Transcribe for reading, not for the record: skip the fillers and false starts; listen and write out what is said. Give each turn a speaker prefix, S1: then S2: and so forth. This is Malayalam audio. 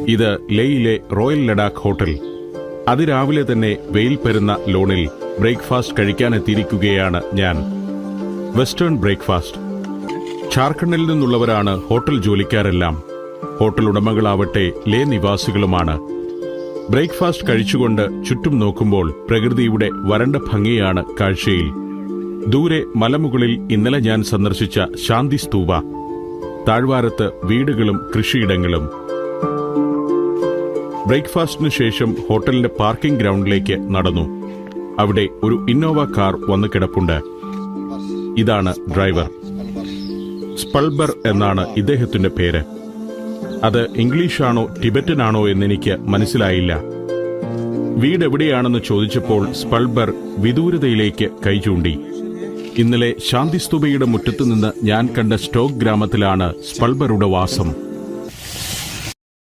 S1: ഇത് ലേയിലെ റോയൽ ലഡാക്ക് ഹോട്ടൽ. അതിരാവിലെ തന്നെ വെയിൽ പരുന്ന ലോണിൽ ബ്രേക്ക്ഫാസ്റ്റ് കഴിക്കാനെത്തിയിരിക്കുകയാണ് ഞാൻ. Western breakfast. ഝാർഖണ്ഡിൽ നിന്നുള്ളവരാണ് ഹോട്ടൽ ജോലിക്കാരെല്ലാം. ഹോട്ടൽ ഉടമകളാവട്ടെ ലേ നിവാസികളുമാണ്. ബ്രേക്ക്ഫാസ്റ്റ് കഴിച്ചുകൊണ്ട് ചുറ്റും നോക്കുമ്പോൾ പ്രകൃതിയുടെ വരണ്ട ഭംഗിയാണ് കാഴ്ചയിൽ. ദൂരെ മലമുകളിൽ ഇന്നലെ ഞാൻ സന്ദർശിച്ച ശാന്തി സ്തൂപ. താഴ്വാരത്ത് വീടുകളും കൃഷിയിടങ്ങളും. ബ്രേക്ക്ഫാസ്റ്റിനു ശേഷം ഹോട്ടലിന്റെ പാർക്കിംഗ് ഗ്രൗണ്ടിലേക്ക് നടന്നു. അവിടെ ഒരു ഇന്നോവ കാർ വന്നു കിടപ്പുണ്ട്. ഇതാണ് ഡ്രൈവർ. സ്പൾബർ എന്നാണ് ഇദ്ദേഹത്തിന്റെ പേര്. അത് ഇംഗ്ലീഷാണോ ടിബറ്റനാണോ എന്നെനിക്ക് മനസ്സിലായില്ല. വീടെവിടെയാണെന്ന് ചോദിച്ചപ്പോൾ സ്പൾബർ വിദൂരതയിലേക്ക് കൈചൂണ്ടി. ഇന്നലെ ശാന്തിസ്തൂപയുടെ മുറ്റത്തുനിന്ന് ഞാൻ കണ്ട സ്റ്റോക്ക് ഗ്രാമത്തിലാണ് സ്പൾബറുടെ വാസം.